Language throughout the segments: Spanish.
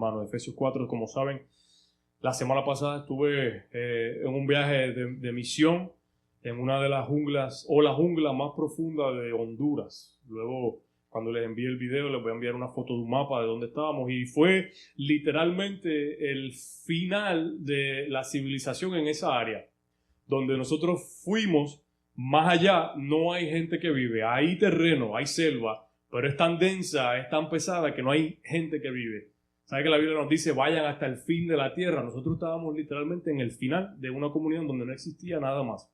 hermanos. Efesios 4, como saben, la semana pasada estuve en un viaje de misión en una de las junglas, o la jungla más profunda de Honduras. Luego, cuando les envíe el video, les voy a enviar una foto de un mapa de dónde estábamos. Y fue literalmente el final de la civilización en esa área. Donde nosotros fuimos, más allá no hay gente que vive. Hay terreno, hay selva, pero es tan densa, es tan pesada que no hay gente que vive. ¿Sabe que la Biblia nos dice vayan hasta el fin de la tierra? Nosotros estábamos literalmente en el final de una comunidad donde no existía nada más.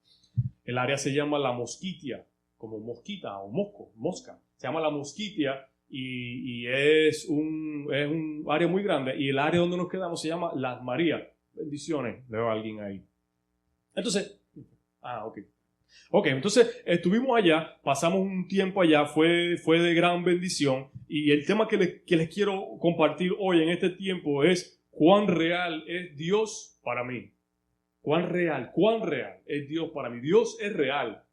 El área se llama La Mosquitia, como mosquita o mosca. Se llama La Mosquitia y es un área muy grande. Y el área donde nos quedamos se llama Las Marías. Bendiciones, veo a alguien ahí. Entonces, entonces estuvimos allá, pasamos un tiempo allá, fue de gran bendición. Y el tema que les quiero compartir hoy en este tiempo es cuán real es Dios para mí. Cuán real es Dios para mí. Dios es real,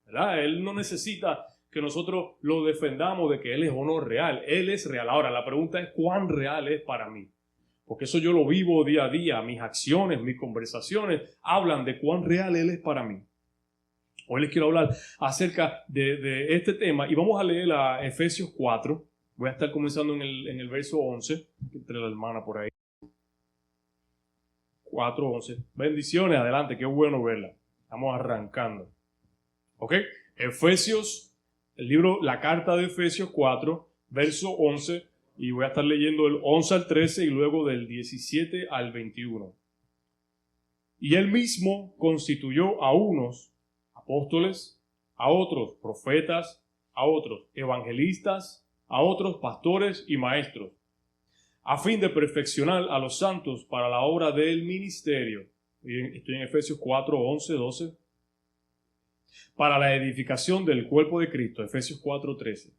¿verdad? Él no necesita que nosotros lo defendamos de que Él es o no real. Él es real. Ahora, la pregunta es cuán real es para mí. Porque eso yo lo vivo día a día. Mis acciones, mis conversaciones hablan de cuán real Él es para mí. Hoy les quiero hablar acerca de este tema y vamos a leer a Efesios 4. Voy a estar comenzando en el verso 11. Entre la hermana por ahí. 4:11. Bendiciones, adelante, qué bueno verla. Estamos arrancando. ¿Ok? Efesios, el libro, la carta de Efesios 4, verso 11, y voy a estar leyendo del 11 al 13 y luego del 17 al 21. Y él mismo constituyó a unos apóstoles, a otros profetas, a otros evangelistas, a otros pastores y maestros, a fin de perfeccionar a los santos para la obra del ministerio. Estoy en Efesios 4, 11, 12. Para la edificación del cuerpo de Cristo, Efesios 4, 13.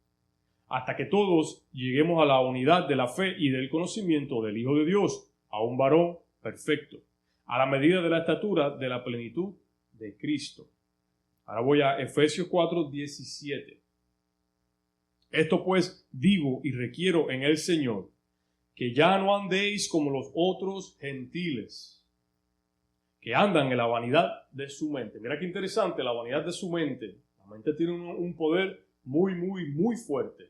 Hasta que todos lleguemos a la unidad de la fe y del conocimiento del Hijo de Dios, a un varón perfecto, a la medida de la estatura de la plenitud de Cristo. Ahora voy a Efesios 4, 17. Esto pues digo y requiero en el Señor, que ya no andéis como los otros gentiles, que andan en la vanidad de su mente. Mira qué interesante, la vanidad de su mente. La mente tiene un poder muy, muy, muy fuerte.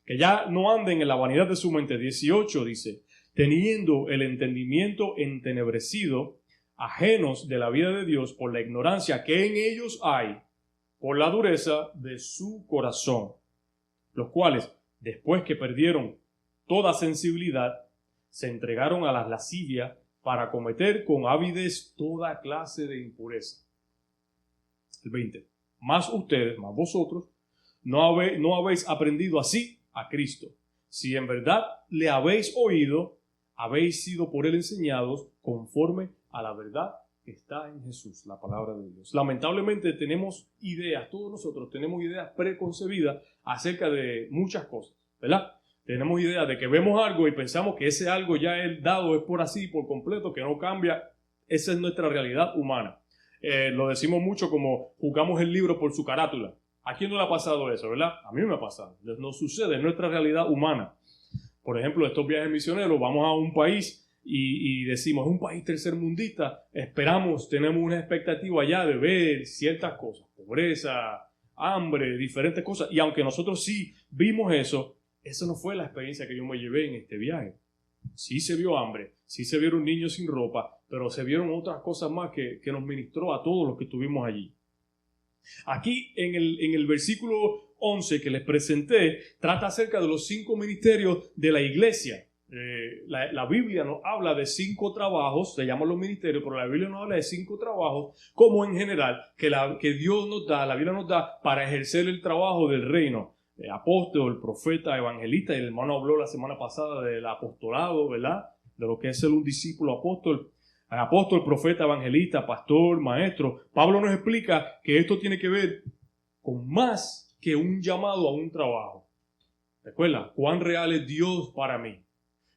Que ya no anden en la vanidad de su mente. 18 dice, teniendo el entendimiento entenebrecido, ajenos de la vida de Dios por la ignorancia que en ellos hay, por la dureza de su corazón, los cuales, después que perdieron toda sensibilidad, se entregaron a las lascivias para cometer con avidez toda clase de impureza. El 20. Más ustedes, más vosotros, no habéis aprendido así a Cristo. Si en verdad le habéis oído, habéis sido por él enseñados conforme a la verdad que está en Jesús, la palabra de Dios. Lamentablemente tenemos ideas, todos nosotros tenemos ideas preconcebidas acerca de muchas cosas, ¿verdad? Tenemos idea de que vemos algo y pensamos que ese algo ya es dado, es por así, por completo, que no cambia. Esa es nuestra realidad humana. Lo decimos mucho como juzgamos el libro por su carátula. ¿A quién no le ha pasado eso, verdad? A mí me ha pasado. Nos sucede, es nuestra realidad humana. Por ejemplo, estos viajes misioneros, vamos a un país y decimos, es un país tercermundista, esperamos, tenemos una expectativa allá de ver ciertas cosas, pobreza, hambre, diferentes cosas. Y aunque nosotros sí vimos eso, esa no fue la experiencia que yo me llevé en este viaje. Sí se vio hambre, sí se vieron niños sin ropa, pero se vieron otras cosas más que nos ministró a todos los que estuvimos allí. Aquí en el versículo 11 que les presenté, trata acerca de los 5 ministerios de la iglesia. La Biblia nos habla de 5 trabajos, se llaman los ministerios, pero la Biblia nos habla de 5 trabajos, como en general, que Dios nos da, la Biblia nos da para ejercer el trabajo del reino. Apóstol, profeta, evangelista, y el hermano habló la semana pasada del apostolado, ¿verdad? De lo que es ser un discípulo apóstol, profeta, evangelista, pastor, maestro. Pablo nos explica que esto tiene que ver con más que un llamado a un trabajo. ¿Recuerda? ¿Cuán real es Dios para mí?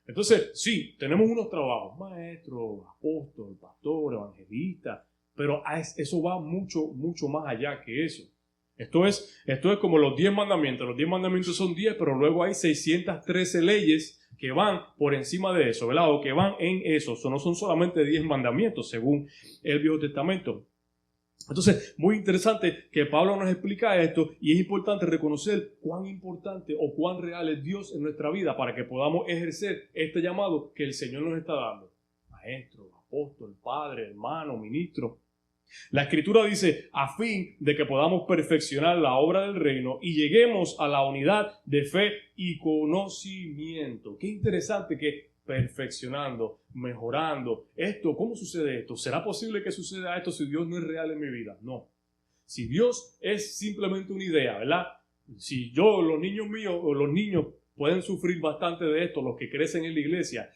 Entonces, sí, tenemos unos trabajos, maestro, apóstol, pastor, evangelista, pero eso va mucho, mucho más allá que eso. Esto es como los 10 mandamientos. Los 10 mandamientos son 10, pero luego hay 613 leyes que van por encima de eso, ¿verdad? O que van en eso. Eso no son solamente 10 mandamientos según el Viejo Testamento. Entonces, muy interesante que Pablo nos explica esto, y es importante reconocer cuán importante o cuán real es Dios en nuestra vida para que podamos ejercer este llamado que el Señor nos está dando. Maestro, apóstol, padre, hermano, ministro. La Escritura dice, a fin de que podamos perfeccionar la obra del reino y lleguemos a la unidad de fe y conocimiento. Qué interesante que perfeccionando, mejorando. Esto, ¿cómo sucede esto? ¿Será posible que suceda esto si Dios no es real en mi vida? No. Si Dios es simplemente una idea, ¿verdad? Si los niños míos o los niños pueden sufrir bastante de esto, los que crecen en la iglesia,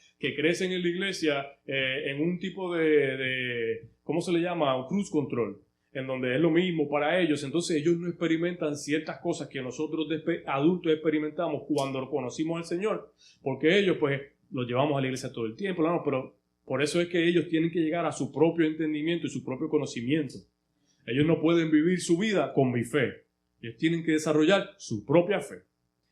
en un tipo de ¿cómo se le llama? Un cruise control, en donde es lo mismo para ellos. Entonces ellos no experimentan ciertas cosas que nosotros adultos experimentamos cuando conocimos al Señor, porque ellos pues los llevamos a la iglesia todo el tiempo, ¿no? Pero por eso es que ellos tienen que llegar a su propio entendimiento y su propio conocimiento. Ellos no pueden vivir su vida con mi fe. Ellos tienen que desarrollar su propia fe.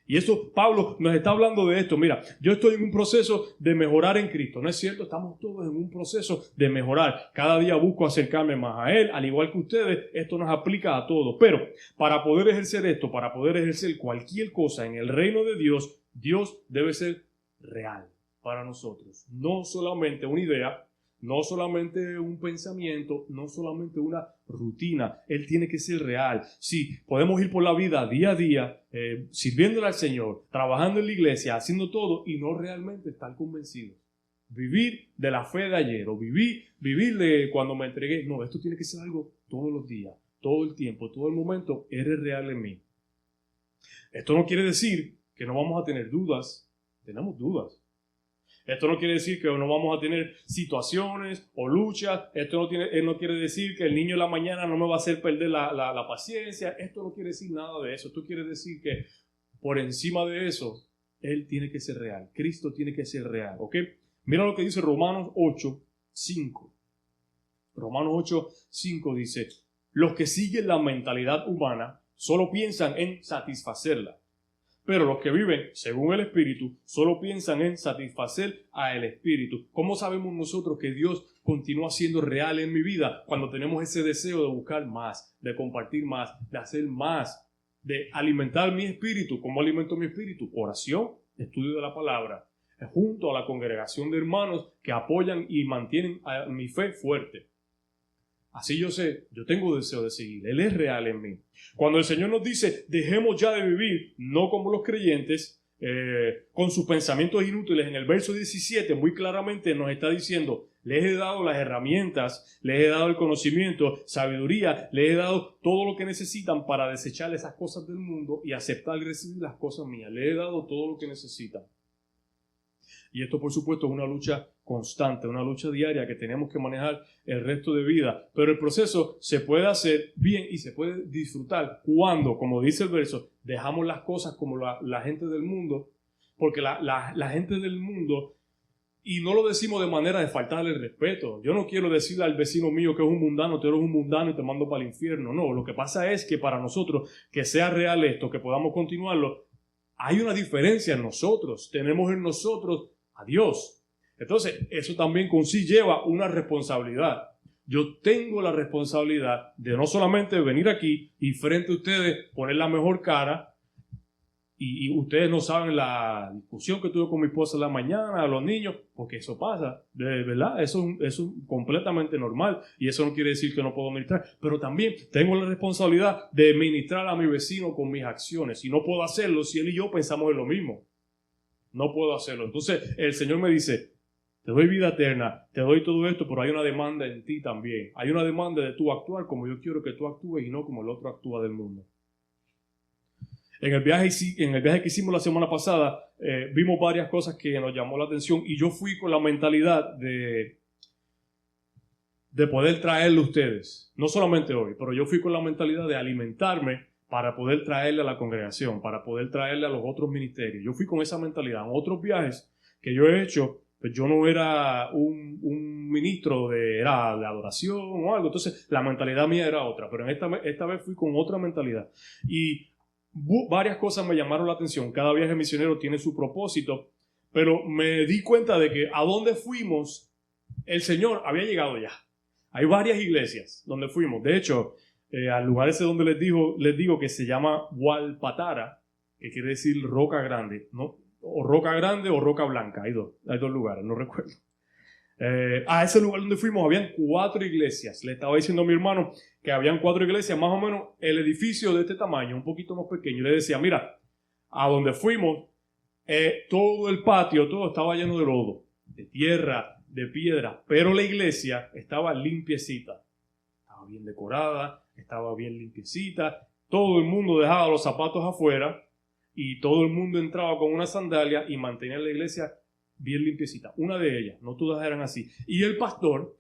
Y eso, Pablo nos está hablando de esto. Mira, yo estoy en un proceso de mejorar en Cristo. ¿No es cierto? Estamos todos en un proceso de mejorar. Cada día busco acercarme más a Él, al igual que ustedes. Esto nos aplica a todos. Pero para poder ejercer esto, para poder ejercer cualquier cosa en el reino de Dios, Dios debe ser real para nosotros. No solamente una idea, no solamente un pensamiento, no solamente una rutina. Él tiene que ser real. Sí, podemos ir por la vida día a día, sirviéndole al Señor, trabajando en la iglesia, haciendo todo y no realmente estar convencidos. Vivir de la fe de ayer o vivir de cuando me entregué. No, esto tiene que ser algo todos los días, todo el tiempo, todo el momento. Eres real en mí. Esto no quiere decir que no vamos a tener dudas. Tenemos dudas. Esto no quiere decir que no vamos a tener situaciones o luchas. Esto no quiere decir que el niño en la mañana no me va a hacer perder la paciencia. Esto no quiere decir nada de eso. Esto quiere decir que por encima de eso, Él tiene que ser real. Cristo tiene que ser real. ¿Ok? Mira lo que dice Romanos 8:5. Romanos 8:5 dice, los que siguen la mentalidad humana solo piensan en satisfacerla. Pero los que viven según el Espíritu solo piensan en satisfacer a el Espíritu. ¿Cómo sabemos nosotros que Dios continúa siendo real en mi vida cuando tenemos ese deseo de buscar más, de compartir más, de hacer más, de alimentar mi espíritu? ¿Cómo alimento mi espíritu? Oración, estudio de la palabra, junto a la congregación de hermanos que apoyan y mantienen mi fe fuerte. Así yo tengo deseo de seguir. Él es real en mí. Cuando el Señor nos dice, dejemos ya de vivir, no como los creyentes, con sus pensamientos inútiles, en el verso 17 muy claramente nos está diciendo, les he dado las herramientas, les he dado el conocimiento, sabiduría, les he dado todo lo que necesitan para desechar esas cosas del mundo y aceptar y recibir las cosas mías. Les he dado todo lo que necesitan. Y esto, por supuesto, es una lucha constante, una lucha diaria que tenemos que manejar el resto de vida. Pero el proceso se puede hacer bien y se puede disfrutar cuando, como dice el verso, dejamos las cosas como la gente del mundo, porque la gente del mundo, y no lo decimos de manera de faltarle el respeto. Yo no quiero decirle al vecino mío que es un mundano, tú eres un mundano y te mando para el infierno. No, lo que pasa es que para nosotros, que sea real esto, que podamos continuarlo, hay una diferencia en nosotros. Tenemos en nosotros a Dios. Entonces, eso también consigo lleva una responsabilidad. Yo tengo la responsabilidad de no solamente venir aquí y frente a ustedes poner la mejor cara, y ustedes no saben la discusión que tuve con mi esposa en la mañana, a los niños, porque eso pasa, de verdad, eso es completamente normal, y eso no quiere decir que no puedo ministrar, pero también tengo la responsabilidad de ministrar a mi vecino con mis acciones, y no puedo hacerlo si él y yo pensamos en lo mismo. No puedo hacerlo. Entonces el Señor me dice, te doy vida eterna, te doy todo esto, pero hay una demanda en ti también. Hay una demanda de tú actuar como yo quiero que tú actúes y no como el otro actúa del mundo. En el viaje que hicimos la semana pasada, vimos varias cosas que nos llamó la atención y yo fui con la mentalidad de poder traerle a ustedes. No solamente hoy, pero yo fui con la mentalidad de alimentarme para poder traerle a la congregación, para poder traerle a los otros ministerios. Yo fui con esa mentalidad. En otros viajes que yo he hecho, pues yo no era un ministro de adoración o algo. Entonces, la mentalidad mía era otra. Pero esta vez fui con otra mentalidad. Y varias cosas me llamaron la atención. Cada viaje misionero tiene su propósito. pero me di cuenta de que a donde fuimos, el Señor había llegado ya. Hay varias iglesias donde fuimos. De hecho, al lugar ese donde les digo que se llama Hualpatara, que quiere decir roca grande, ¿no? O roca grande o roca blanca. Hay dos lugares, no recuerdo. A ese lugar donde fuimos habían 4 iglesias. Le estaba diciendo a mi hermano que habían 4 iglesias, más o menos el edificio de este tamaño, un poquito más pequeño. Y le decía, mira, a donde fuimos, todo el patio, todo estaba lleno de lodo, de tierra, de piedra, pero la iglesia estaba limpiecita. Estaba bien decorada, estaba bien limpiecita. Todo el mundo dejaba los zapatos afuera y todo el mundo entraba con una sandalia y mantenía la iglesia bien limpiecita. Una de ellas, no todas eran así. Y el pastor,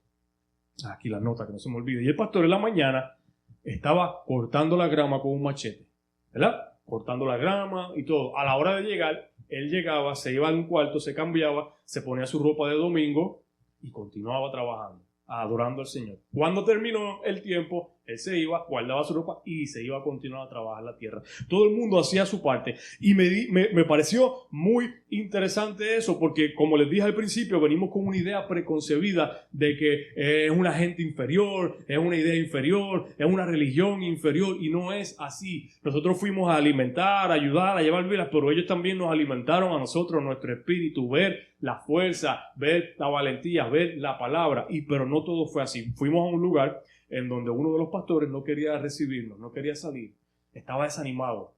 aquí la nota que no se me olvide, y el pastor en la mañana estaba cortando la grama con un machete, ¿verdad? Cortando la grama y todo. A la hora de llegar, él llegaba, se iba a un cuarto, se cambiaba, se ponía su ropa de domingo y continuaba trabajando, adorando al Señor. Cuando terminó el tiempo, él se iba, guardaba su ropa y se iba a continuar a trabajar la tierra. Todo el mundo hacía su parte. Y me pareció muy interesante eso, porque como les dije al principio, venimos con una idea preconcebida de que es una gente inferior, es una idea inferior, es una religión inferior, y no es así. Nosotros fuimos a alimentar, a ayudar, a llevar vidas, pero ellos también nos alimentaron a nosotros, nuestro espíritu, ver la fuerza, ver la valentía, ver la palabra. Pero no todo fue así. Fuimos a un lugar en donde uno de los pastores no quería recibirnos, no quería salir. Estaba desanimado,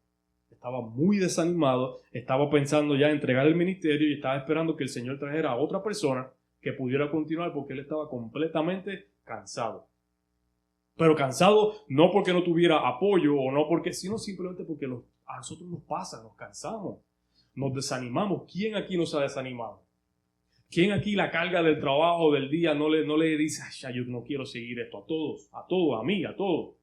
estaba muy desanimado, estaba pensando ya en entregar el ministerio y estaba esperando que el Señor trajera a otra persona que pudiera continuar porque él estaba completamente cansado. Pero cansado no porque no tuviera apoyo o no porque, sino simplemente porque a nosotros nos pasa, nos cansamos, nos desanimamos. ¿Quién aquí nos ha desanimado? ¿Quién aquí la carga del trabajo del día no le dice, ay, yo no quiero seguir esto? A todos, a mí, a todos.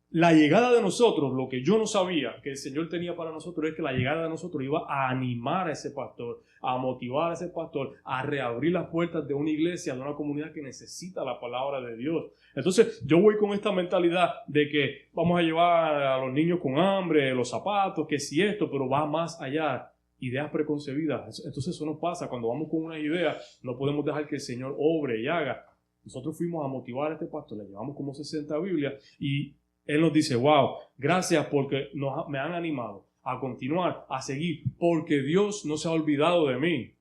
La llegada de nosotros, lo que yo no sabía que el Señor tenía para nosotros es que la llegada de nosotros iba a animar a ese pastor, a motivar a ese pastor, a reabrir las puertas de una iglesia, de una comunidad que necesita la palabra de Dios. Entonces yo voy con esta mentalidad de que vamos a llevar a los niños con hambre, los zapatos, que si esto, pero va más allá. Ideas preconcebidas. Entonces eso nos pasa cuando vamos con una idea, no podemos dejar que el Señor obre y haga. Nosotros fuimos a motivar a este pastor, le llevamos como 60 Biblias y él nos dice, wow, gracias porque me han animado a continuar, a seguir, porque Dios no se ha olvidado de mí.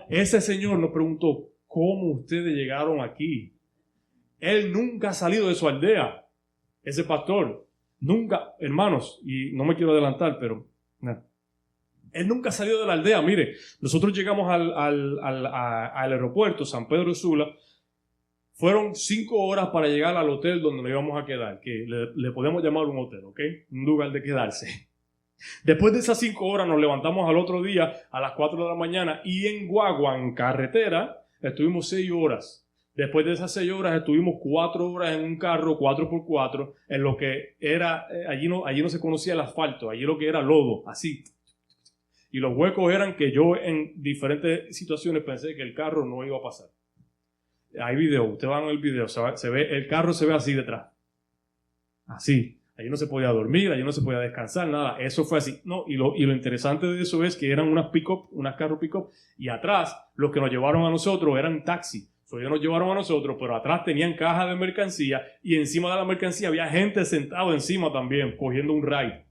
Ese Señor nos preguntó, ¿cómo ustedes llegaron aquí? Él nunca ha salido de su aldea, ese pastor, nunca, hermanos, y no me quiero adelantar, pero él nunca ha salido de la aldea. Mire, nosotros llegamos al aeropuerto San Pedro Sula. Fueron 5 horas para llegar al hotel donde nos íbamos a quedar, que le podemos llamar un hotel, ¿ok? Un lugar de quedarse. Después de esas 5 horas nos levantamos al otro día a las 4 de la mañana y en guagua, en carretera, estuvimos 6 horas. Después de esas 6 horas estuvimos 4 horas en un carro 4x4 en lo que era, allí no se conocía el asfalto, allí lo que era lodo, así. Y los huecos eran que yo en diferentes situaciones pensé que el carro no iba a pasar. Hay video, ustedes van a ver el video, el carro se ve así detrás. Así. Allí no se podía dormir, allí no se podía descansar, nada. Eso fue así. No, y lo interesante de eso es que eran unas carros pick-up, y atrás los que nos llevaron a nosotros eran taxis. Ellos nos llevaron a nosotros, pero atrás tenían cajas de mercancía y encima de la mercancía había gente sentada encima también, cogiendo un ride.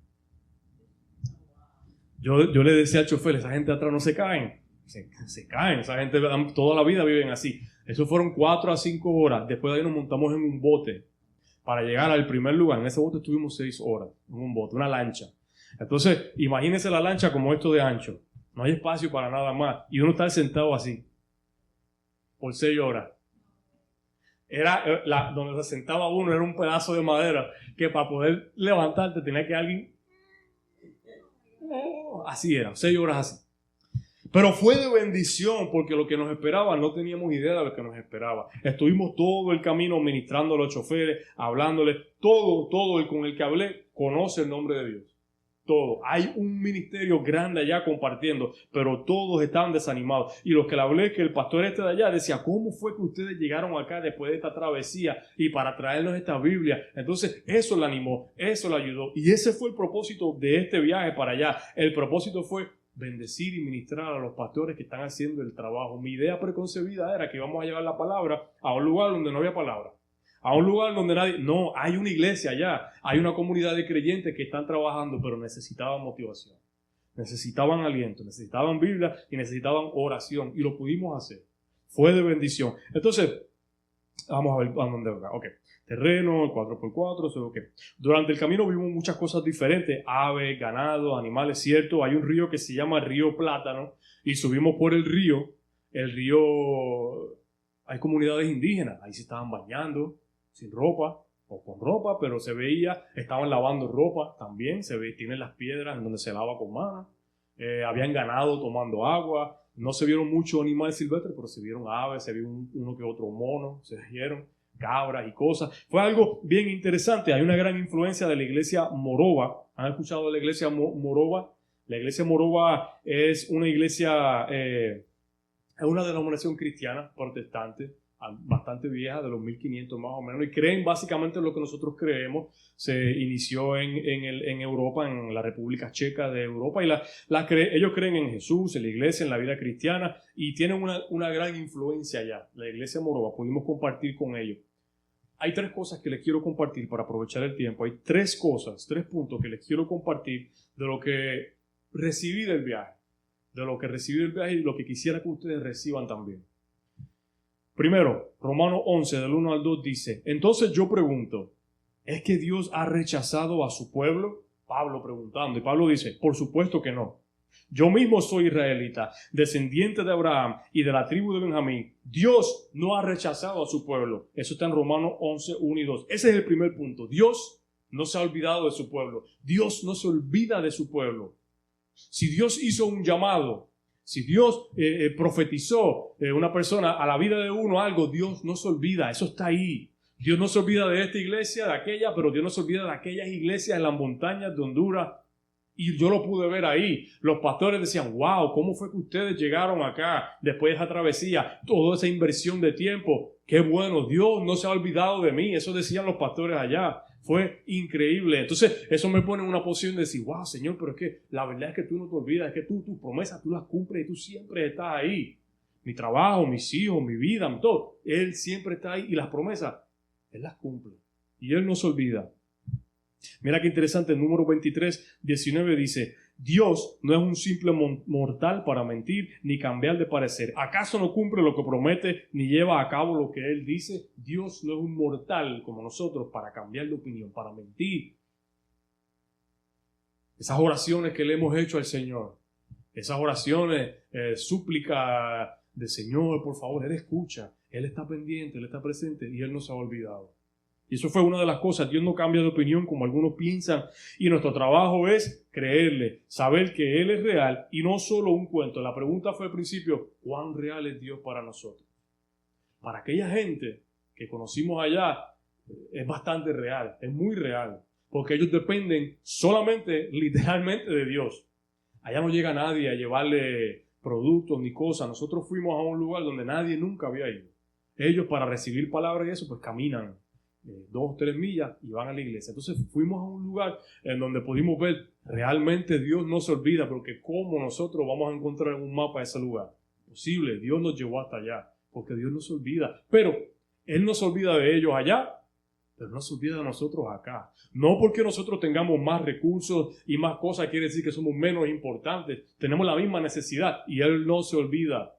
Yo le decía al chofer, esa gente atrás no se caen. Se caen, esa gente toda la vida viven así. Eso fueron 4 a 5 horas. Después de ahí nos montamos en un bote para llegar al primer lugar. En ese bote estuvimos 6 horas, en un bote, una lancha. Entonces, imagínense la lancha como esto de ancho. No hay espacio para nada más. Y uno está sentado así, por 6 horas. Donde se sentaba uno era un pedazo de madera que para poder levantarte tenía que alguien... Así era, 6 horas así. Pero fue de bendición porque lo que nos esperaba, no teníamos idea de lo que nos esperaba. Estuvimos todo el camino ministrando a los choferes, hablándoles. Todo el con el que hablé conoce el nombre de Dios. Todo. Hay un ministerio grande allá compartiendo, pero todos estaban desanimados. Y los que le hablé, que el pastor de allá decía, ¿cómo fue que ustedes llegaron acá después de esta travesía y para traernos esta Biblia? Entonces eso le animó, eso le ayudó. Y ese fue el propósito de este viaje para allá. El propósito fue bendecir y ministrar a los pastores que están haciendo el trabajo. Mi idea preconcebida era que íbamos a llevar la palabra a un lugar donde no había palabra, a un lugar donde nadie... No, hay una iglesia allá, hay una comunidad de creyentes que están trabajando, pero necesitaban motivación, necesitaban aliento, necesitaban Biblia y necesitaban oración, y lo pudimos hacer. Fue de bendición. Entonces, vamos a ver a dónde va. Ok, terreno, 4x4, ok. Durante el camino vimos muchas cosas diferentes, aves, ganado, animales, cierto. Hay un río que se llama Río Plátano, y subimos por el río, hay comunidades indígenas, ahí se estaban bañando, sin ropa, o con ropa, pero se veía, estaban lavando ropa también, se ve, tienen las piedras en donde se lava con mano, habían ganado tomando agua, no se vieron muchos animales silvestres, pero se vieron aves, se vio uno que otro mono, se vieron cabras y cosas. Fue algo bien interesante. Hay una gran influencia de la iglesia Moroba. ¿Han escuchado de la iglesia Moroba? La iglesia Moroba es una iglesia, es una denominación cristiana protestante, bastante vieja, de los 1500 más o menos, y creen básicamente en lo que nosotros creemos. Se inició en Europa, en la República Checa de Europa, y ellos creen en Jesús, en la iglesia, en la vida cristiana, y tienen una gran influencia allá. La iglesia Moroba, pudimos compartir con ellos. Hay 3 cosas que les quiero compartir para aprovechar el tiempo. Hay 3 puntos que les quiero compartir de lo que recibí del viaje, y lo que quisiera que ustedes reciban también. Primero, Romanos 11, del 1 al 2 dice: entonces yo pregunto, ¿es que Dios ha rechazado a su pueblo? Pablo preguntando, y Pablo dice, por supuesto que no. Yo mismo soy israelita, descendiente de Abraham y de la tribu de Benjamín. Dios no ha rechazado a su pueblo. Eso está en Romanos 11, 1 y 2. Ese es el primer punto. Dios no se ha olvidado de su pueblo. Dios no se olvida de su pueblo. Si Dios hizo un llamado, si Dios profetizó una persona a la vida de uno algo, Dios no se olvida. Eso está ahí. Dios no se olvida de esta iglesia, de aquella, pero Dios no se olvida de aquellas iglesias en las montañas de Honduras. Y yo lo pude ver ahí. Los pastores decían, wow, ¿cómo fue que ustedes llegaron acá después de esa travesía? Toda esa inversión de tiempo. Qué bueno, Dios no se ha olvidado de mí. Eso decían los pastores allá. Fue increíble. Entonces, eso me pone en una posición de decir, wow, Señor, pero es que la verdad es que tú no te olvidas. Es que tus promesas, tú las cumples y tú siempre estás ahí. Mi trabajo, mis hijos, mi vida, todo. Él siempre está ahí y las promesas, Él las cumple. Y Él no se olvida. Mira qué interesante, el número 23, 19 dice, Dios no es un simple mortal para mentir ni cambiar de parecer. ¿Acaso no cumple lo que promete ni lleva a cabo lo que Él dice? Dios no es un mortal como nosotros para cambiar de opinión, para mentir. Esas oraciones que le hemos hecho al Señor, esas oraciones, súplica de Señor, por favor, Él escucha, Él está pendiente, Él está presente y Él no se ha olvidado. Y eso fue una de las cosas. Dios no cambia de opinión como algunos piensan. Y nuestro trabajo es creerle, saber que Él es real y no solo un cuento. La pregunta fue al principio, ¿cuán real es Dios para nosotros? Para aquella gente que conocimos allá, es bastante real, es muy real. Porque ellos dependen solamente, literalmente, de Dios. Allá no llega nadie a llevarle productos ni cosas. Nosotros fuimos a un lugar donde nadie nunca había ido. Ellos, para recibir palabras y eso, pues caminan 2 o 3 millas y van a la iglesia. Entonces fuimos a un lugar en donde pudimos ver realmente Dios no se olvida, porque cómo nosotros vamos a encontrar en un mapa ese lugar. Posible, Dios nos llevó hasta allá, porque Dios no se olvida. Pero Él no se olvida de ellos allá, pero no se olvida de nosotros acá. No porque nosotros tengamos más recursos y más cosas quiere decir que somos menos importantes. Tenemos la misma necesidad y Él no se olvida.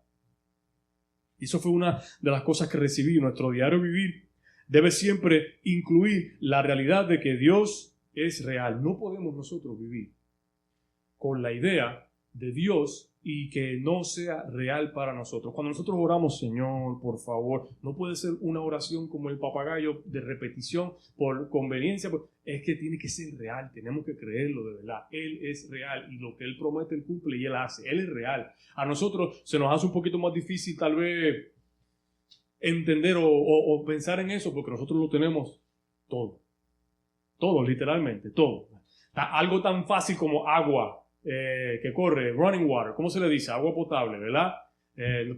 Y eso fue una de las cosas que recibí. Nuestro diario vivir debe siempre incluir la realidad de que Dios es real. No podemos nosotros vivir con la idea de Dios y que no sea real para nosotros. Cuando nosotros oramos, Señor, por favor, no puede ser una oración como el papagayo de repetición por conveniencia. Es que tiene que ser real, tenemos que creerlo de verdad. Él es real y lo que Él promete, Él cumple y Él hace. Él es real. A nosotros se nos hace un poquito más difícil tal vez entender o pensar en eso, porque nosotros lo tenemos todo. Todo, literalmente, todo. Algo tan fácil como agua que corre, running water, ¿cómo se le dice? Agua potable, ¿verdad?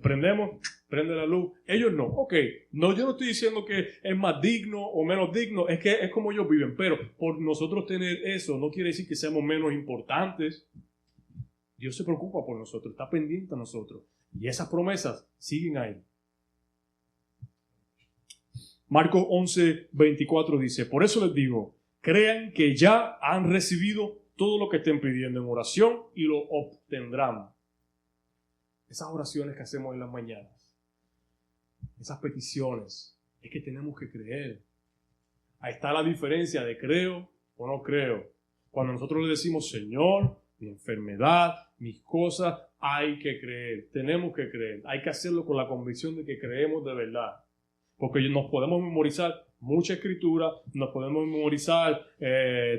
Prendemos, prende la luz. Ellos no. Ok, no, yo no estoy diciendo que es más digno o menos digno, es que es como ellos viven, pero por nosotros tener eso no quiere decir que seamos menos importantes. Dios se preocupa por nosotros, está pendiente a nosotros. Y esas promesas siguen ahí. Marcos 11:24 dice, por eso les digo, crean que ya han recibido todo lo que estén pidiendo en oración y lo obtendrán. Esas oraciones que hacemos en las mañanas, esas peticiones, es que tenemos que creer. Ahí está la diferencia de creo o no creo. Cuando nosotros le decimos, Señor, mi enfermedad, mis cosas, hay que creer, tenemos que creer. Hay que hacerlo con la convicción de que creemos de verdad. Porque nos podemos memorizar mucha escritura, nos podemos memorizar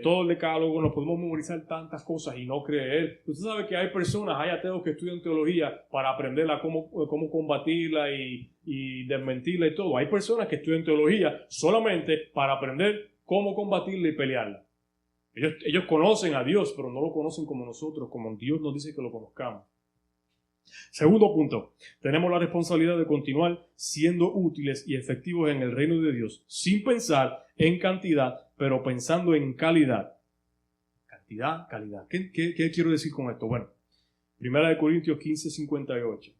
todo el decálogo, nos podemos memorizar tantas cosas y no creer. Usted sabe que hay personas, hay ateos que estudian teología para aprender a cómo combatirla y desmentirla y todo. Hay personas que estudian teología solamente para aprender cómo combatirla y pelearla. Ellos conocen a Dios, pero no lo conocen como nosotros, como Dios nos dice que lo conozcamos. Segundo punto, tenemos la responsabilidad de continuar siendo útiles y efectivos en el reino de Dios, sin pensar en cantidad, pero pensando en calidad. Cantidad, calidad. ¿Qué quiero decir con esto? Bueno, 1 Corintios 15:58.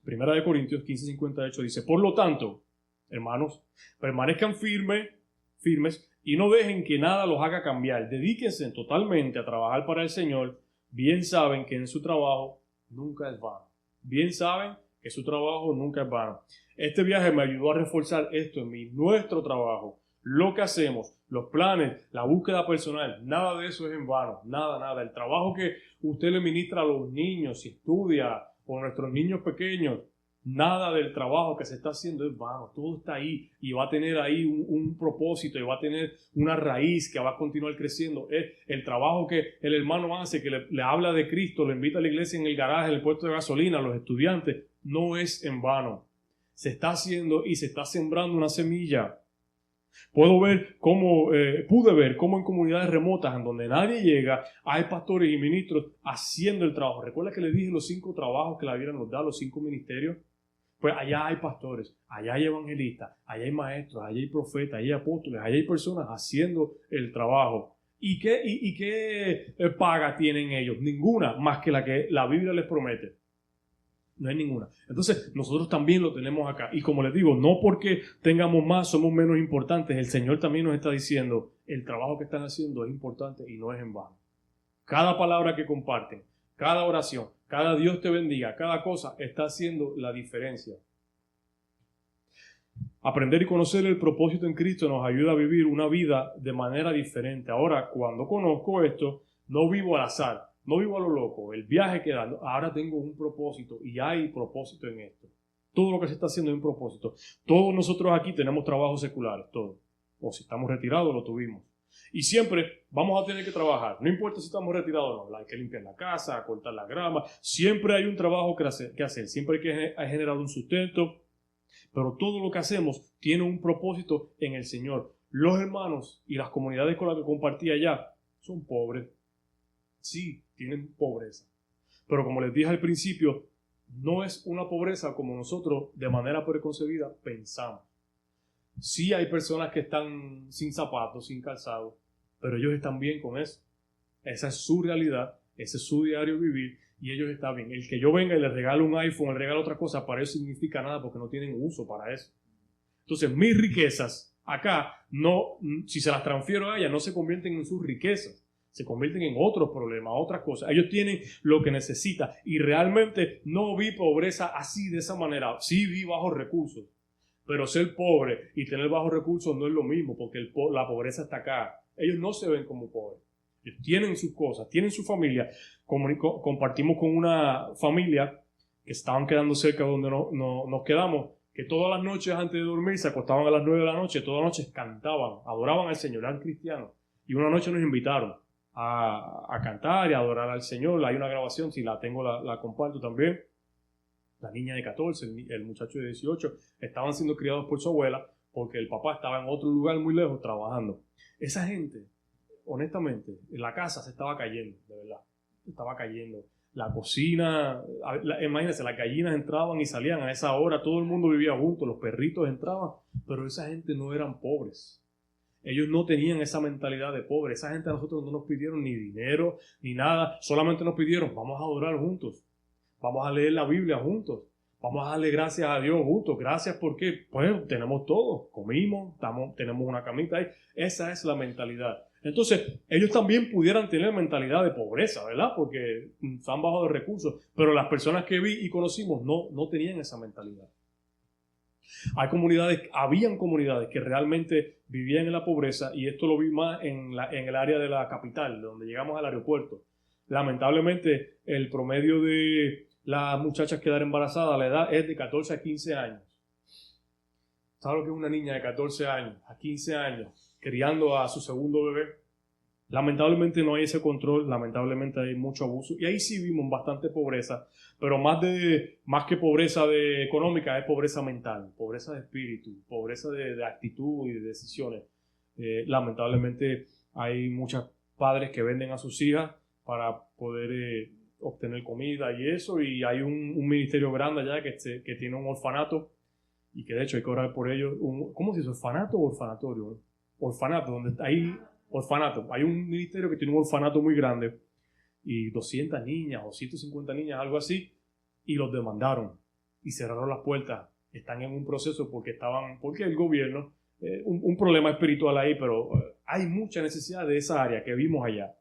1 Corintios 15:58 dice, por lo tanto, hermanos, permanezcan firmes y no dejen que nada los haga cambiar. Dedíquense totalmente a trabajar para el Señor. Bien saben que en su trabajo nunca es vano. Bien saben que su trabajo nunca es vano. Este viaje me ayudó a reforzar esto en mí. Nuestro trabajo, lo que hacemos, los planes, la búsqueda personal, nada de eso es en vano. Nada. El trabajo que usted le ministra a los niños, si estudia con nuestros niños pequeños, nada del trabajo que se está haciendo es vano. Todo está ahí y va a tener ahí un propósito y va a tener una raíz que va a continuar creciendo. Es el trabajo que el hermano hace, que le habla de Cristo, le invita a la iglesia en el garaje, en el puesto de gasolina, a los estudiantes, no es en vano. Se está haciendo y se está sembrando una semilla. Pude ver cómo en comunidades remotas en donde nadie llega, hay pastores y ministros haciendo el trabajo. ¿Recuerda que les dije los 5 trabajos que la Biblia nos da, los 5 ministerios? Pues allá hay pastores, allá hay evangelistas, allá hay maestros, allá hay profetas, allá hay apóstoles, allá hay personas haciendo el trabajo. ¿Y qué paga tienen ellos? Ninguna, más que la que la Biblia les promete. No hay ninguna. Entonces, nosotros también lo tenemos acá. Y como les digo, no porque tengamos más, somos menos importantes. El Señor también nos está diciendo, el trabajo que están haciendo es importante y no es en vano. Cada palabra que comparten, cada oración, cada Dios te bendiga, cada cosa está haciendo la diferencia. Aprender y conocer el propósito en Cristo nos ayuda a vivir una vida de manera diferente. Ahora, cuando conozco esto, no vivo al azar, no vivo a lo loco. El viaje que da, ahora tengo un propósito y hay propósito en esto. Todo lo que se está haciendo es un propósito. Todos nosotros aquí tenemos trabajos seculares, todos. O si estamos retirados, lo tuvimos. Y siempre vamos a tener que trabajar. No importa si estamos retirados o no. Hay que limpiar la casa, cortar la grama. Siempre hay un trabajo que hacer. Siempre hay que generar un sustento. Pero todo lo que hacemos tiene un propósito en el Señor. Los hermanos y las comunidades con las que compartí allá son pobres. Sí, tienen pobreza. Pero como les dije al principio, no es una pobreza como nosotros de manera preconcebida pensamos. Sí hay personas que están sin zapatos, sin calzado, pero ellos están bien con eso. Esa es su realidad, ese es su diario vivir y ellos están bien. El que yo venga y les regale un iPhone, les regale otra cosa, para ellos significa nada porque no tienen uso para eso. Entonces mis riquezas acá, no, si se las transfiero a ellas, no se convierten en sus riquezas. Se convierten en otros problemas, otras cosas. Ellos tienen lo que necesitan y realmente no vi pobreza así de esa manera. Sí vi bajos recursos. Pero ser pobre y tener bajos recursos no es lo mismo, porque la pobreza está acá. Ellos no se ven como pobres. Ellos tienen sus cosas, tienen su familia. Compartimos con una familia que estaban quedando cerca de donde nos quedamos, que todas las noches antes de dormir se acostaban a las 9 de la noche, todas las noches cantaban, adoraban al Señor, eran cristianos. Y una noche nos invitaron a cantar y a adorar al Señor. Hay una grabación, si la tengo la comparto también. La niña de 14, el muchacho de 18, estaban siendo criados por su abuela porque el papá estaba en otro lugar muy lejos trabajando. Esa gente, honestamente, la casa se estaba cayendo, de verdad. Estaba cayendo. La cocina, imagínense, las gallinas entraban y salían a esa hora, todo el mundo vivía junto, los perritos entraban, pero esa gente no eran pobres. Ellos no tenían esa mentalidad de pobre. Esa gente a nosotros no nos pidieron ni dinero, ni nada. Solamente nos pidieron, vamos a adorar juntos. Vamos a leer la Biblia juntos. Vamos a darle gracias a Dios juntos. Gracias porque, pues, tenemos todo. Comimos, tenemos una camita ahí. Esa es la mentalidad. Entonces, ellos también pudieran tener mentalidad de pobreza, ¿verdad? Porque están bajos de recursos. Pero las personas que vi y conocimos no tenían esa mentalidad. Habían comunidades que realmente vivían en la pobreza, y esto lo vi más en el área de la capital, donde llegamos al aeropuerto. Lamentablemente, el promedio de las muchachas quedar embarazadas, la edad es de 14 a 15 años. ¿Sabes lo que es una niña de 14 años a 15 años criando a su segundo bebé? Lamentablemente no hay ese control, lamentablemente hay mucho abuso, y ahí sí vimos bastante pobreza, pero más que pobreza económica, es pobreza mental, pobreza de espíritu, pobreza de actitud y de decisiones. Lamentablemente hay muchos padres que venden a sus hijas para poder obtener comida y eso, y hay un ministerio grande allá que tiene un orfanato, y que de hecho hay que orar por ellos. ¿Cómo se dice? ¿Orfanato o orfanatorio? Orfanato, donde hay orfanato. Hay un ministerio que tiene un orfanato muy grande, y 200 niñas o 150 niñas, algo así, y los demandaron y cerraron las puertas. Están en un proceso porque el gobierno, un problema espiritual ahí, pero hay mucha necesidad de esa área que vimos allá.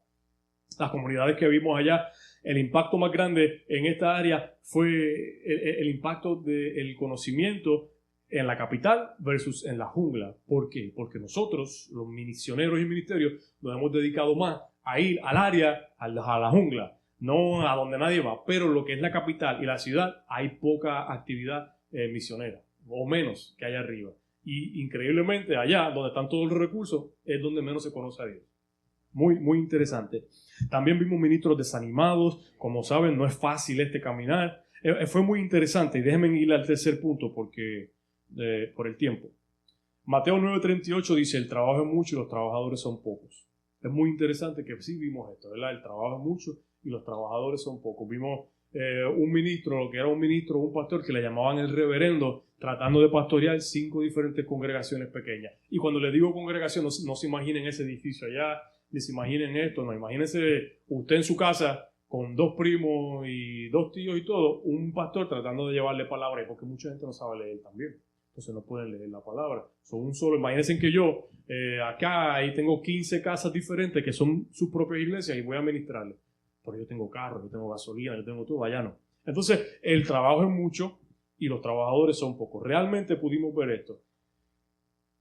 Las comunidades que vimos allá, el impacto más grande en esta área fue el impacto del conocimiento en la capital versus en la jungla. ¿Por qué? Porque nosotros, los misioneros y ministerios, nos hemos dedicado más a ir al área, a la jungla, no a donde nadie va. Pero lo que es la capital y la ciudad, hay poca actividad misionera, o menos que allá arriba. Y increíblemente allá, donde están todos los recursos, es donde menos se conoce a Dios. Muy, muy interesante. También vimos ministros desanimados. Como saben, no es fácil caminar. Fue muy interesante. Y déjenme ir al tercer punto por el tiempo. Mateo 9:38 dice: el trabajo es mucho y los trabajadores son pocos. Es muy interesante que sí vimos esto, ¿verdad? El trabajo es mucho y los trabajadores son pocos. Vimos un ministro, lo que era un ministro, un pastor, que le llamaban el reverendo, tratando de pastorear 5 diferentes congregaciones pequeñas. Y cuando le digo congregación, no se imaginen ese edificio allá, ni se imaginen esto, no. Imagínense usted en su casa con 2 primos y 2 tíos y todo, un pastor tratando de llevarle palabra, porque mucha gente no sabe leer también. Entonces no pueden leer la palabra. Son un solo. Imagínense que yo acá ahí tengo 15 casas diferentes que son sus propias iglesias y voy a ministrarles. Pero yo tengo carro, yo tengo gasolina, yo tengo todo, allá no. Entonces el trabajo es mucho y los trabajadores son pocos. Realmente pudimos ver esto.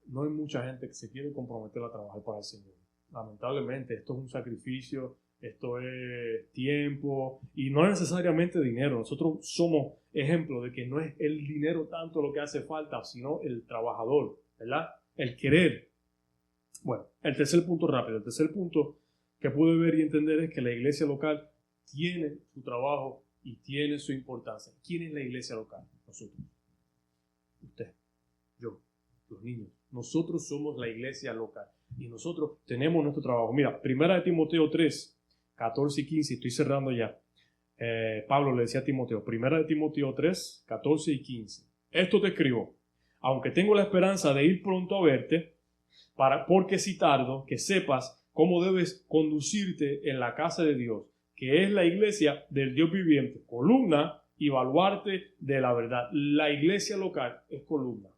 No hay mucha gente que se quiere comprometer a trabajar para el Señor. Lamentablemente esto es un sacrificio, esto es tiempo y no necesariamente dinero. Nosotros somos ejemplo de que no es el dinero tanto lo que hace falta, sino el trabajador, ¿verdad? El querer. Bueno, el tercer punto rápido. El tercer punto que pude ver y entender es que la iglesia local tiene su trabajo y tiene su importancia. ¿Quién es la iglesia local? Nosotros. Usted, yo, los niños. Nosotros somos la iglesia local y nosotros tenemos nuestro trabajo. Mira, 1 Timoteo 3, 14 y 15, estoy cerrando ya. Pablo le decía a Timoteo, 1 Timoteo 3, 14 y 15. Esto te escribo, aunque tengo la esperanza de ir pronto a verte, porque si tardo, que sepas cómo debes conducirte en la casa de Dios, que es la iglesia del Dios viviente, columna y baluarte de la verdad. La iglesia local es columna,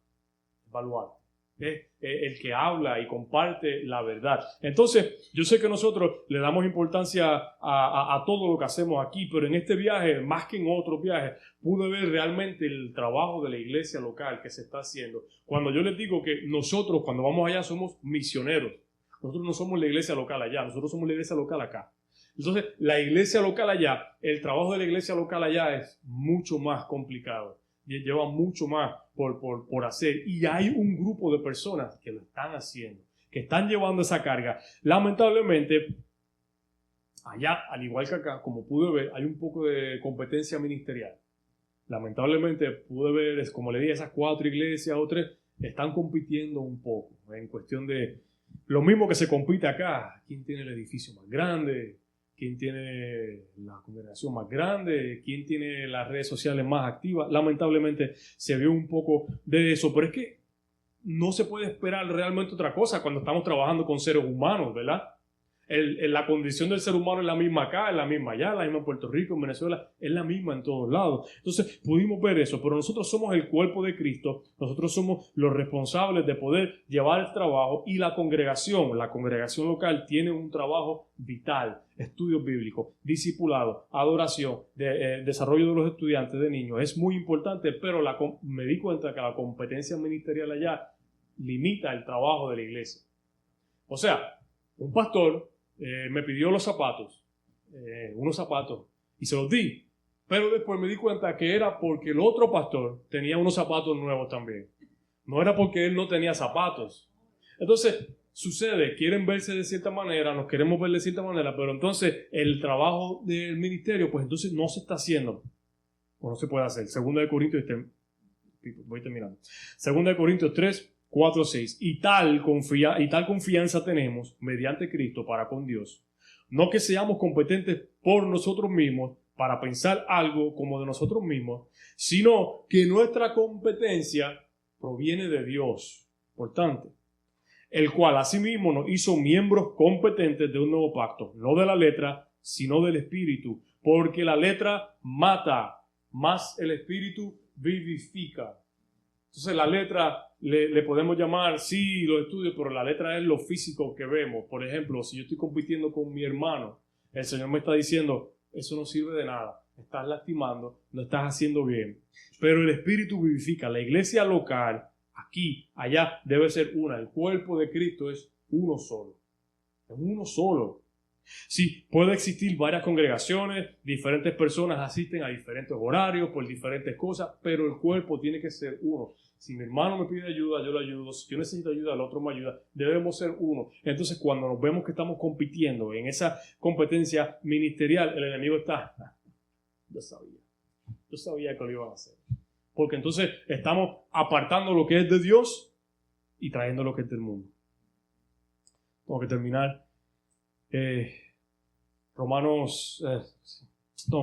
baluarte. Es el que habla y comparte la verdad. Entonces, yo sé que nosotros le damos importancia a todo lo que hacemos aquí, pero en este viaje, más que en otros viajes, pude ver realmente el trabajo de la iglesia local que se está haciendo. Cuando yo les digo que nosotros, cuando vamos allá, somos misioneros. Nosotros no somos la iglesia local allá, nosotros somos la iglesia local acá. Entonces, la iglesia local allá, el trabajo de la iglesia local allá es mucho más complicado. Lleva mucho más por hacer, y hay un grupo de personas que lo están haciendo, que están llevando esa carga. Lamentablemente allá, al igual que acá, como pude ver, hay un poco de competencia ministerial. Lamentablemente pude ver, como le dije, esas 4 iglesias o 3 están compitiendo un poco en cuestión de lo mismo que se compite acá. ¿Quién tiene el edificio más grande? ¿Quién tiene la congregación más grande? ¿Quién tiene las redes sociales más activas? Lamentablemente se vio un poco de eso, pero es que no se puede esperar realmente otra cosa cuando estamos trabajando con seres humanos, ¿verdad? La condición del ser humano es la misma acá, es la misma allá, la misma en Puerto Rico, en Venezuela, es la misma en todos lados. Entonces pudimos ver eso, pero nosotros somos el cuerpo de Cristo, nosotros somos los responsables de poder llevar el trabajo, y la congregación local tiene un trabajo vital: estudios bíblicos, discipulado, adoración, desarrollo de los estudiantes, de niños. Es muy importante, pero me di cuenta que la competencia ministerial allá limita el trabajo de la iglesia. O sea, un pastor me pidió unos zapatos, y se los di. Pero después me di cuenta que era porque el otro pastor tenía unos zapatos nuevos también. No era porque él no tenía zapatos. Entonces, sucede, quieren verse de cierta manera, nos queremos ver de cierta manera, pero entonces el trabajo del ministerio, pues entonces no se está haciendo, o no se puede hacer. 2 Corintios, voy terminando. 2 Corintios 3, 4, 6. Y tal confianza tenemos mediante Cristo para con Dios. No que seamos competentes por nosotros mismos para pensar algo como de nosotros mismos, sino que nuestra competencia proviene de Dios. Importante. El cual asimismo nos hizo miembros competentes de un nuevo pacto, no de la letra, sino del Espíritu. Porque la letra mata, mas el Espíritu vivifica. Entonces la letra le podemos llamar, sí, los estudios, pero la letra es lo físico que vemos. Por ejemplo, si yo estoy compitiendo con mi hermano, el Señor me está diciendo, eso no sirve de nada, estás lastimando, no estás haciendo bien. Pero el Espíritu vivifica. La iglesia local, aquí, allá, debe ser una. El cuerpo de Cristo es uno solo. Es uno solo. Sí, puede existir varias congregaciones, diferentes personas asisten a diferentes horarios por diferentes cosas, pero el cuerpo tiene que ser uno. Si mi hermano me pide ayuda, yo le ayudo. Si yo necesito ayuda, el otro me ayuda. Debemos ser uno. Entonces, cuando nos vemos que estamos compitiendo en esa competencia ministerial, el enemigo está, yo sabía que lo iban a hacer. Porque entonces estamos apartando lo que es de Dios y trayendo lo que es del mundo. Tengo que terminar. Tengo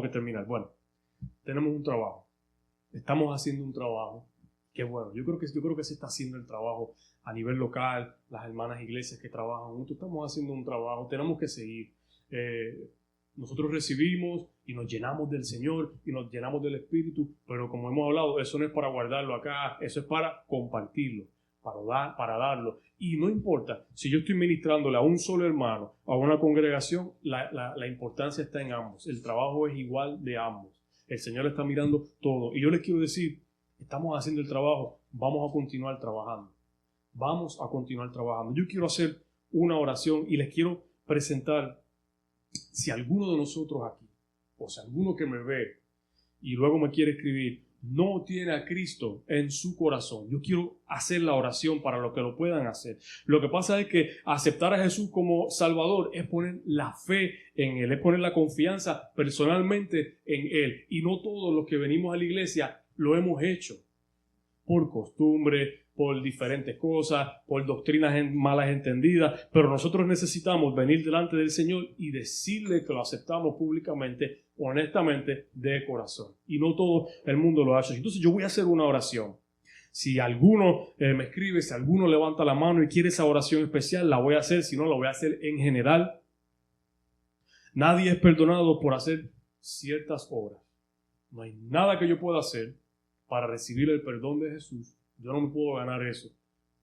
que terminar. Bueno, tenemos un trabajo. Estamos haciendo un trabajo. Qué bueno. Yo creo que se está haciendo el trabajo a nivel local. Las hermanas iglesias que trabajan juntos, estamos haciendo un trabajo. Tenemos que seguir. Nosotros recibimos y nos llenamos del Señor y nos llenamos del Espíritu, pero como hemos hablado, eso no es para guardarlo acá, eso es para compartirlo, para darlo. Y no importa si yo estoy ministrándole a un solo hermano, a una congregación, la importancia está en ambos. El trabajo es igual de ambos. El Señor está mirando todo. Y yo les quiero decir, estamos haciendo el trabajo, vamos a continuar trabajando. Vamos a continuar trabajando. Yo quiero hacer una oración y les quiero presentar, si alguno de nosotros aquí, o si alguno que me ve y luego me quiere escribir, no tiene a Cristo en su corazón, yo quiero hacer la oración para los que lo puedan hacer. Lo que pasa es que aceptar a Jesús como Salvador es poner la fe en Él, es poner la confianza personalmente en Él. Y no todos los que venimos a la iglesia lo hemos hecho por costumbre, por diferentes cosas, por doctrinas malas entendidas, pero nosotros necesitamos venir delante del Señor y decirle que lo aceptamos públicamente, honestamente, de corazón. Y no todo el mundo lo hace. Entonces yo voy a hacer una oración. Si alguno me escribe, si alguno levanta la mano y quiere esa oración especial, la voy a hacer. Si no, la voy a hacer en general. Nadie es perdonado por hacer ciertas obras. No hay nada que yo pueda hacer para recibir el perdón de Jesús. Yo no me puedo ganar eso.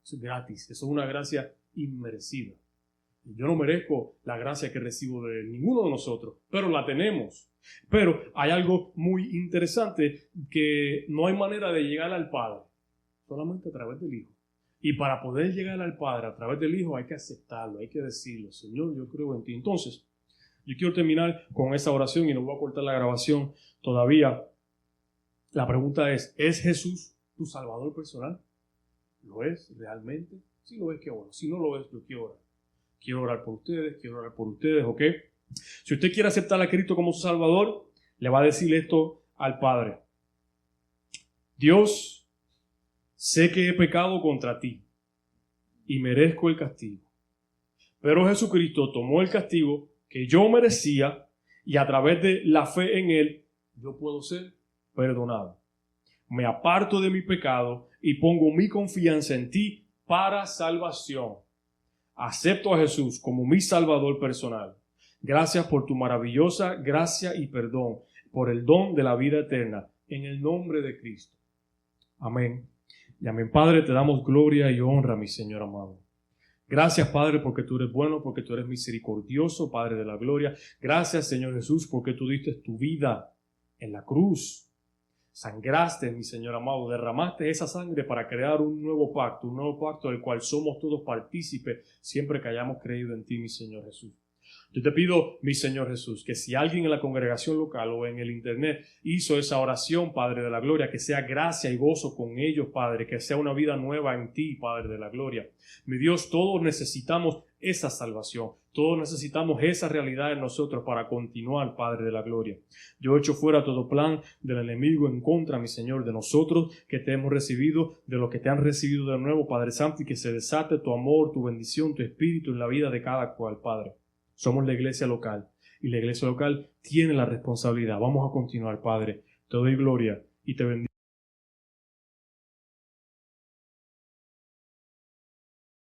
Eso es gratis. Eso es una gracia inmerecida. Yo no merezco la gracia que recibo de ninguno de nosotros, pero la tenemos. Pero hay algo muy interesante, que no hay manera de llegar al Padre, solamente a través del Hijo. Y para poder llegar al Padre a través del Hijo hay que aceptarlo, hay que decirlo. Señor, yo creo en ti. Entonces, yo quiero terminar con esa oración y no voy a cortar la grabación todavía. La pregunta es Jesús tu Salvador personal? ¿Lo es realmente? Si lo es, qué bueno. Si no lo es, yo quiero orar. Quiero orar por ustedes, ¿ok? Si usted quiere aceptar a Cristo como su Salvador, le va a decir esto al Padre. Dios, sé que he pecado contra ti y merezco el castigo. Pero Jesucristo tomó el castigo que yo merecía y a través de la fe en Él, yo puedo ser perdonado. Me aparto de mi pecado y pongo mi confianza en ti para salvación. Acepto a Jesús como mi Salvador personal. Gracias por tu maravillosa gracia y perdón, por el don de la vida eterna, en el nombre de Cristo. Amén. Y amén. Padre, te damos gloria y honra, mi Señor amado. Gracias, Padre, porque tú eres bueno, porque tú eres misericordioso, Padre de la gloria. Gracias, Señor Jesús, porque tú diste tu vida en la cruz. Sangraste, mi Señor amado, derramaste esa sangre para crear un nuevo pacto del cual somos todos partícipes siempre que hayamos creído en ti, mi Señor Jesús. Yo te pido, mi Señor Jesús, que si alguien en la congregación local o en el internet hizo esa oración, Padre de la gloria, que sea gracia y gozo con ellos, Padre, que sea una vida nueva en ti, Padre de la gloria. Mi Dios, todos necesitamos esa salvación. Todos necesitamos esa realidad en nosotros para continuar, Padre de la gloria. Yo echo fuera todo plan del enemigo en contra, mi Señor, de nosotros que te hemos recibido, de los que te han recibido de nuevo, Padre Santo, y que se desate tu amor, tu bendición, tu espíritu en la vida de cada cual, Padre. Somos la iglesia local y la iglesia local tiene la responsabilidad. Vamos a continuar, Padre. Te doy gloria y te bendigo.